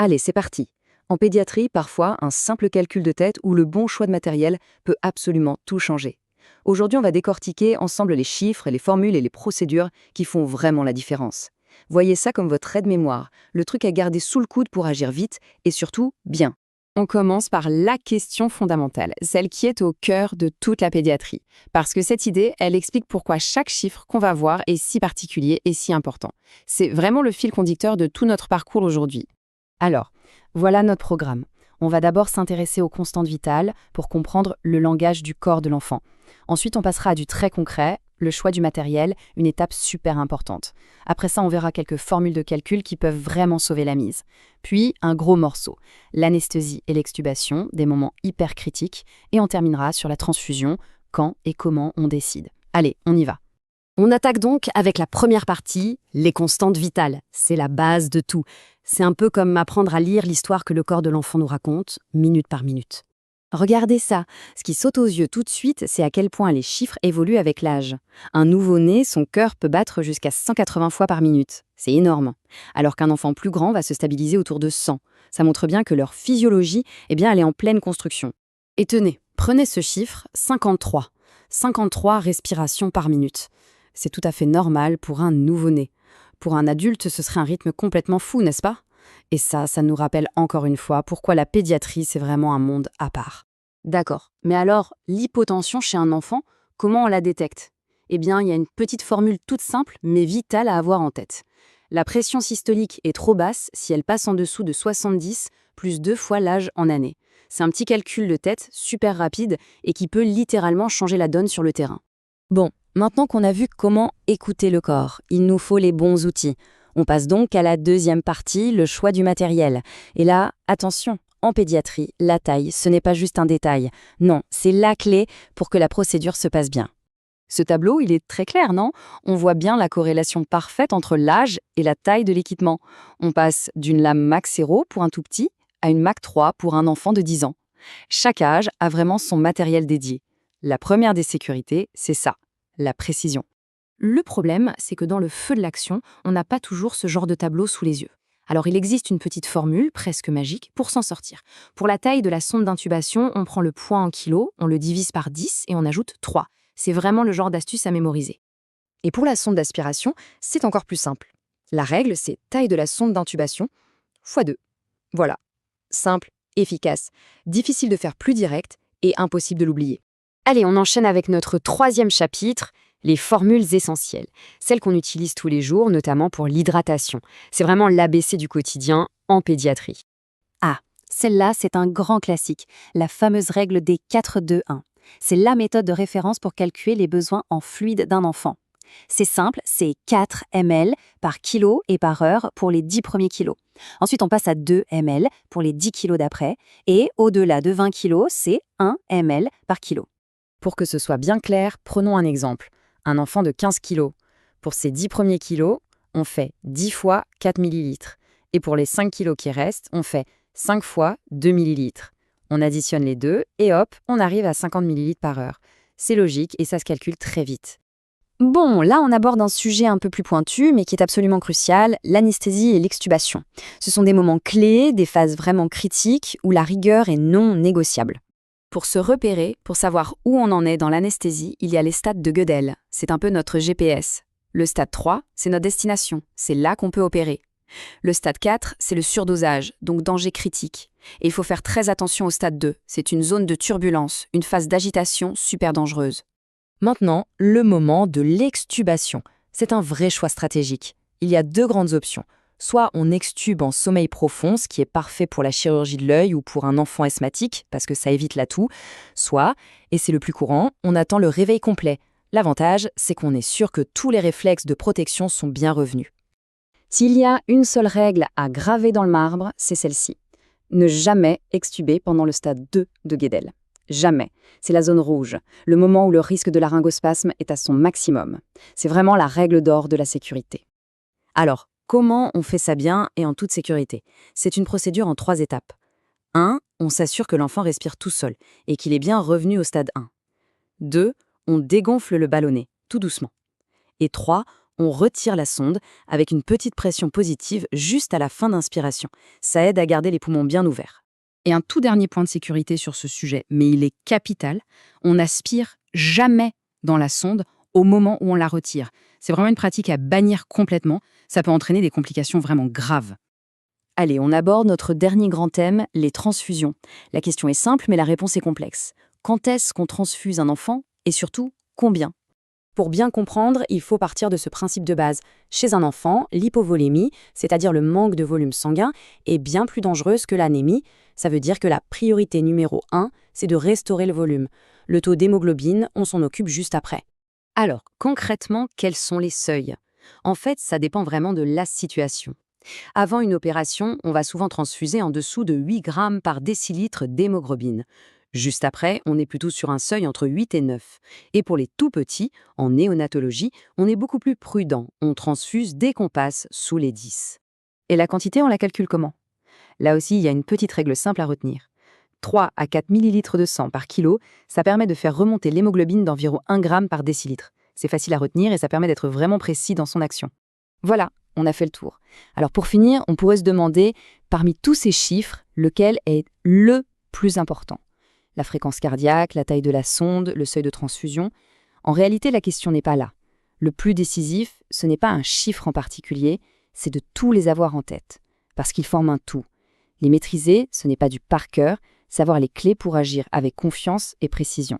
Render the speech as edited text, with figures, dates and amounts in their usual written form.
Allez, c'est parti. En pédiatrie, parfois, un simple calcul de tête ou le bon choix de matériel peut absolument tout changer. Aujourd'hui, on va décortiquer ensemble les chiffres, les formules et les procédures qui font vraiment la différence. Voyez ça comme votre aide-mémoire, le truc à garder sous le coude pour agir vite et surtout bien. On commence par la question fondamentale, celle qui est au cœur de toute la pédiatrie. Parce que cette idée, elle explique pourquoi chaque chiffre qu'on va voir est si particulier et si important. C'est vraiment le fil conducteur de tout notre parcours aujourd'hui. Alors, voilà notre programme. On va d'abord s'intéresser aux constantes vitales pour comprendre le langage du corps de l'enfant. Ensuite, on passera à du très concret, le choix du matériel, une étape super importante. Après ça, on verra quelques formules de calcul qui peuvent vraiment sauver la mise. Puis, un gros morceau, l'anesthésie et l'extubation, des moments hyper critiques. Et on terminera sur la transfusion, quand et comment on décide. Allez, on y va. On attaque donc avec la première partie, les constantes vitales. C'est la base de tout. C'est un peu comme apprendre à lire l'histoire que le corps de l'enfant nous raconte, minute par minute. Regardez ça, ce qui saute aux yeux tout de suite, c'est à quel point les chiffres évoluent avec l'âge. Un nouveau-né, son cœur peut battre jusqu'à 180 fois par minute. C'est énorme. Alors qu'un enfant plus grand va se stabiliser autour de 100. Ça montre bien que leur physiologie, elle est en pleine construction. Et tenez, prenez ce chiffre, 53. 53 respirations par minute. C'est tout à fait normal pour un nouveau-né. Pour un adulte, ce serait un rythme complètement fou, n'est-ce pas ? Et ça nous rappelle encore une fois pourquoi la pédiatrie, c'est vraiment un monde à part. D'accord. Mais alors, l'hypotension chez un enfant, comment on la détecte ? Eh bien, il y a une petite formule toute simple, mais vitale à avoir en tête. La pression systolique est trop basse si elle passe en dessous de 70, plus 2 fois l'âge en année. C'est un petit calcul de tête super rapide et qui peut littéralement changer la donne sur le terrain. Bon, maintenant qu'on a vu comment écouter le corps, il nous faut les bons outils. On passe donc à la deuxième partie, le choix du matériel. Et là, attention, en pédiatrie, la taille, ce n'est pas juste un détail. Non, c'est la clé pour que la procédure se passe bien. Ce tableau, il est très clair, non ? On voit bien la corrélation parfaite entre l'âge et la taille de l'équipement. On passe d'une lame Max 0 pour un tout petit à une Mac 3 pour un enfant de 10 ans. Chaque âge a vraiment son matériel dédié. La première des sécurités, c'est ça, la précision. Le problème, c'est que dans le feu de l'action, on n'a pas toujours ce genre de tableau sous les yeux. Alors il existe une petite formule, presque magique, pour s'en sortir. Pour la taille de la sonde d'intubation, on prend le poids en kilos, on le divise par 10 et on ajoute 3. C'est vraiment le genre d'astuce à mémoriser. Et pour la sonde d'aspiration, c'est encore plus simple. La règle, c'est taille de la sonde d'intubation fois 2. Voilà. Simple, efficace, difficile de faire plus direct et impossible de l'oublier. Allez, on enchaîne avec notre troisième chapitre, les formules essentielles. Celles qu'on utilise tous les jours, notamment pour l'hydratation. C'est vraiment l'ABC du quotidien en pédiatrie. Ah, celle-là, c'est un grand classique, la fameuse règle des 4-2-1. C'est la méthode de référence pour calculer les besoins en fluide d'un enfant. C'est simple, c'est 4 ml par kilo et par heure pour les 10 premiers kilos. Ensuite, on passe à 2 ml pour les 10 kilos d'après. Et au-delà de 20 kilos, c'est 1 ml par kilo. Pour que ce soit bien clair, prenons un exemple. Un enfant de 15 kilos. Pour ses 10 premiers kilos, on fait 10 fois 4 millilitres. Et pour les 5 kilos qui restent, on fait 5 fois 2 millilitres. On additionne les deux et hop, on arrive à 50 millilitres par heure. C'est logique et ça se calcule très vite. Bon, là on aborde un sujet un peu plus pointu, mais qui est absolument crucial, l'anesthésie et l'extubation. Ce sont des moments clés, des phases vraiment critiques, où la rigueur est non négociable. Pour se repérer, pour savoir où on en est dans l'anesthésie, il y a les stades de Gödel. C'est un peu notre GPS. Le stade 3, c'est notre destination. C'est là qu'on peut opérer. Le stade 4, c'est le surdosage, donc danger critique. Et il faut faire très attention au stade 2. C'est une zone de turbulence, une phase d'agitation super dangereuse. Maintenant, le moment de l'extubation. C'est un vrai choix stratégique. Il y a 2 grandes options. Soit on extube en sommeil profond, ce qui est parfait pour la chirurgie de l'œil ou pour un enfant asthmatique, parce que ça évite la toux. Soit, et c'est le plus courant, on attend le réveil complet. L'avantage, c'est qu'on est sûr que tous les réflexes de protection sont bien revenus. S'il y a une seule règle à graver dans le marbre, c'est celle-ci. Ne jamais extuber pendant le stade 2 de Gödel. Jamais. C'est la zone rouge, le moment où le risque de laryngospasme est à son maximum. C'est vraiment la règle d'or de la sécurité. Alors, comment on fait ça bien et en toute sécurité ? C'est une procédure en 3 étapes. 1. On s'assure que l'enfant respire tout seul et qu'il est bien revenu au stade 1. 2. On dégonfle le ballonnet, tout doucement. Et 3. On retire la sonde avec une petite pression positive juste à la fin d'inspiration. Ça aide à garder les poumons bien ouverts. Et un tout dernier point de sécurité sur ce sujet, mais il est capital, on n'aspire jamais dans la sonde au moment où on la retire. C'est vraiment une pratique à bannir complètement, ça peut entraîner des complications vraiment graves. Allez, on aborde notre dernier grand thème, les transfusions. La question est simple, mais la réponse est complexe. Quand est-ce qu'on transfuse un enfant et surtout, combien? Pour bien comprendre, il faut partir de ce principe de base. Chez un enfant, l'hypovolémie, c'est-à-dire le manque de volume sanguin, est bien plus dangereuse que l'anémie. Ça veut dire que la priorité numéro 1, c'est de restaurer le volume. Le taux d'hémoglobine, on s'en occupe juste après. Alors, concrètement, quels sont les seuils? En fait, ça dépend vraiment de la situation. Avant une opération, on va souvent transfuser en dessous de 8 grammes par décilitre d'hémoglobine. Juste après, on est plutôt sur un seuil entre 8 et 9. Et pour les tout petits, en néonatologie, on est beaucoup plus prudent. On transfuse dès qu'on passe sous les 10. Et la quantité, on la calcule comment? Là aussi, il y a une petite règle simple à retenir. 3 à 4 millilitres de sang par kilo, ça permet de faire remonter l'hémoglobine d'environ 1 gramme par décilitre. C'est facile à retenir et ça permet d'être vraiment précis dans son action. Voilà, on a fait le tour. Alors pour finir, on pourrait se demander, parmi tous ces chiffres, lequel est le plus important? La fréquence cardiaque, la taille de la sonde, le seuil de transfusion. En réalité, la question n'est pas là. Le plus décisif, ce n'est pas un chiffre en particulier, c'est de tous les avoir en tête, parce qu'ils forment un tout. Les maîtriser, ce n'est pas du par cœur, savoir les clés pour agir avec confiance et précision.